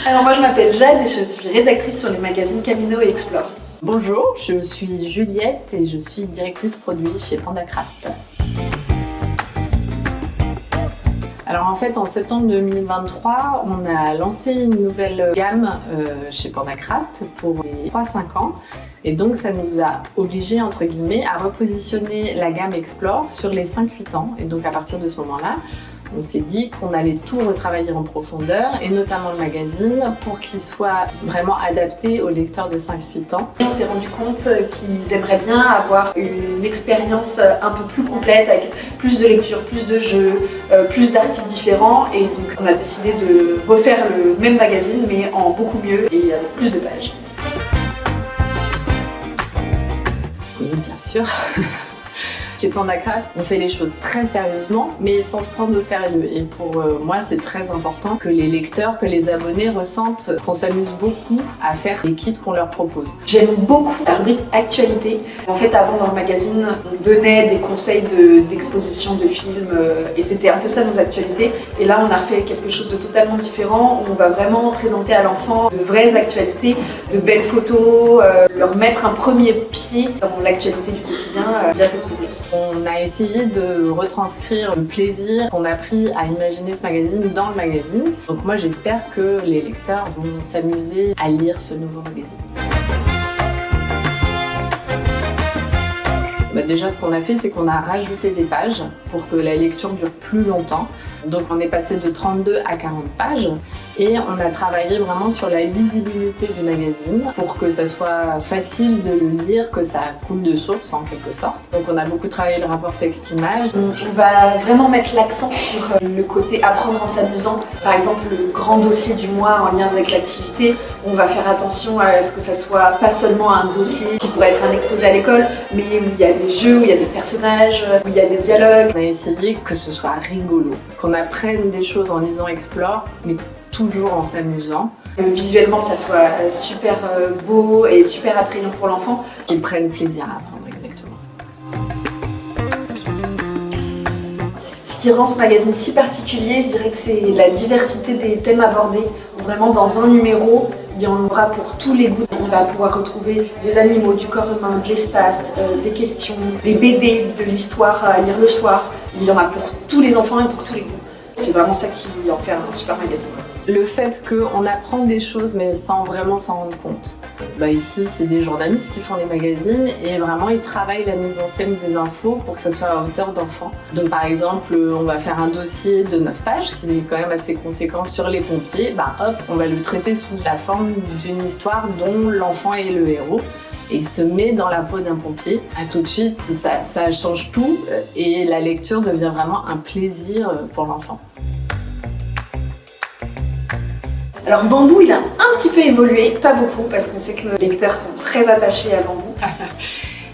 Alors moi je m'appelle Jade et je suis rédactrice sur les magazines Camino et Explore. Bonjour, je suis Juliette et je suis directrice produit chez Pandacraft. Alors en fait en septembre 2023, on a lancé une nouvelle gamme chez Pandacraft pour les 3-5 ans. Et donc ça nous a obligés entre guillemets à repositionner la gamme Explore sur les 5-8 ans. Et donc à partir de ce moment-là, on s'est dit qu'on allait tout retravailler en profondeur et notamment le magazine pour qu'il soit vraiment adapté aux lecteurs de 5-8 ans. Et on s'est rendu compte qu'ils aimeraient bien avoir une expérience un peu plus complète avec plus de lectures, plus de jeux, plus d'articles différents et donc on a décidé de refaire le même magazine mais en beaucoup mieux et avec plus de pages. Oui, bien sûr. Chez Pandacraft, on fait les choses très sérieusement, mais sans se prendre au sérieux. Et pour moi, c'est très important que les lecteurs, que les abonnés ressentent qu'on s'amuse beaucoup à faire les kits qu'on leur propose. J'aime beaucoup la rubrique actualité. En fait, avant dans le magazine, on donnait des conseils d'exposition de films et c'était un peu ça nos actualités. Et là, on a refait quelque chose de totalement différent où on va vraiment présenter à l'enfant de vraies actualités, de belles photos, leur mettre un premier pied dans l'actualité du quotidien via cette rubrique. On a essayé de retranscrire le plaisir qu'on a pris à imaginer ce magazine dans le magazine. Donc moi j'espère que les lecteurs vont s'amuser à lire ce nouveau magazine. Déjà ce qu'on a fait c'est qu'on a rajouté des pages pour que la lecture dure plus longtemps. Donc on est passé de 32 à 40 pages et on a travaillé vraiment sur la lisibilité du magazine pour que ça soit facile de le lire, que ça coule de source en quelque sorte. Donc on a beaucoup travaillé le rapport texte-image. On va vraiment mettre l'accent sur le côté apprendre en s'amusant. Par exemple le grand dossier du mois en lien avec l'activité, on va faire attention à ce que ça soit pas seulement un dossier qui pourrait être un exposé à l'école, mais où il y a des jeux, où il y a des personnages, où il y a des dialogues. On a essayé que ce soit rigolo, qu'on apprenne des choses en lisant Explore, mais toujours en s'amusant. Visuellement, ça soit super beau et super attrayant pour l'enfant. Qu'ils prennent plaisir à apprendre, exactement. Ce qui rend ce magazine si particulier, je dirais que c'est la diversité des thèmes abordés. Vraiment, dans un numéro, il y en aura pour tous les goûts. On va pouvoir retrouver des animaux, du corps humain, de l'espace, des questions, des BD, de l'histoire à lire le soir. Il y en a pour tous les enfants et pour tous les goûts. C'est vraiment ça qui en fait un super magazine. Le fait qu'on apprend des choses mais sans vraiment s'en rendre compte. Ici, c'est des journalistes qui font les magazines et vraiment ils travaillent la mise en scène des infos pour que ça soit à hauteur d'enfant. Donc par exemple, on va faire un dossier de 9 pages qui est quand même assez conséquent sur les pompiers. Hop, on va le traiter sous la forme d'une histoire dont l'enfant est le héros. Et il se met dans la peau d'un pompier. Tout de suite, ça change tout et la lecture devient vraiment un plaisir pour l'enfant. Alors Bambou, il a un petit peu évolué, pas beaucoup, parce qu'on sait que nos lecteurs sont très attachés à Bambou.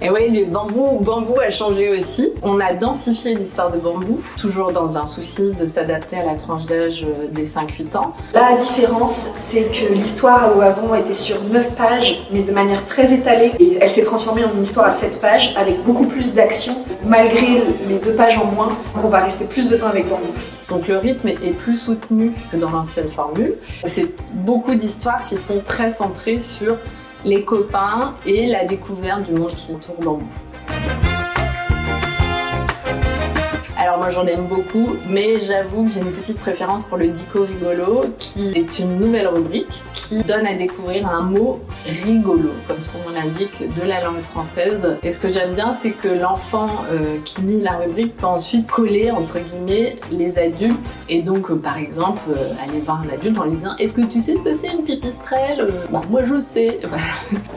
Et oui, le Bambou a changé aussi. On a densifié l'histoire de Bambou, toujours dans un souci de s'adapter à la tranche d'âge des 5-8 ans. La différence, c'est que l'histoire avant était sur 9 pages, mais de manière très étalée. Et elle s'est transformée en une histoire à 7 pages, avec beaucoup plus d'action, malgré les 2 pages en moins. On va rester plus de temps avec Bambou. Donc le rythme est plus soutenu que dans l'ancienne formule. C'est beaucoup d'histoires qui sont très centrées sur les copains et la découverte du monde qui entoure Bambou. Alors moi j'en aime beaucoup, mais j'avoue que j'ai une petite préférence pour le Dico Rigolo, qui est une nouvelle rubrique qui donne à découvrir un mot rigolo, comme son nom l'indique, de la langue française. Et ce que j'aime bien, c'est que l'enfant qui lit la rubrique peut ensuite coller, entre guillemets, les adultes. Et donc, par exemple, aller voir un adulte en lui disant « Est-ce que tu sais ce que c'est une pipistrelle ?» Moi je sais.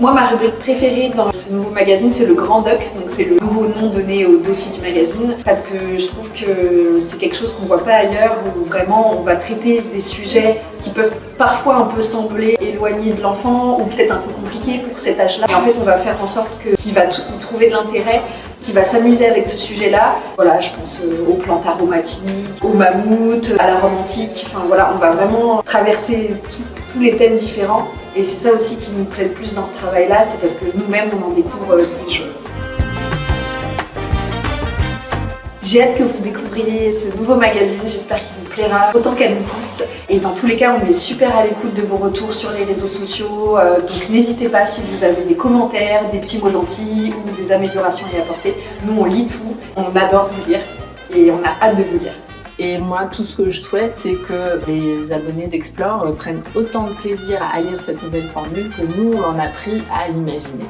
Moi, ma rubrique préférée dans ce nouveau magazine, c'est le Grand Doc. Donc c'est le nouveau nom donné au dossier du magazine, parce que je trouve que c'est quelque chose qu'on voit pas ailleurs, où vraiment on va traiter des sujets qui peuvent parfois un peu sembler éloignés de l'enfant ou peut-être un peu compliqués pour cet âge-là. Et en fait, on va faire en sorte qu'il va y trouver de l'intérêt, qu'il va s'amuser avec ce sujet-là. Voilà, je pense aux plantes aromatiques, aux mammouths, à la romantique. Enfin voilà, on va vraiment traverser tous les thèmes différents. Et c'est ça aussi qui nous plaît le plus dans ce travail-là, c'est parce que nous-mêmes, on en découvre tous les jours. J'ai hâte que vous découvriez ce nouveau magazine, j'espère qu'il vous plaira autant qu'à nous tous. Et dans tous les cas, on est super à l'écoute de vos retours sur les réseaux sociaux, donc n'hésitez pas si vous avez des commentaires, des petits mots gentils ou des améliorations à y apporter. Nous, on lit tout, on adore vous lire et on a hâte de vous lire. Et moi, tout ce que je souhaite, c'est que les abonnés d'Explore prennent autant de plaisir à lire cette nouvelle formule que nous, on en a pris à l'imaginer.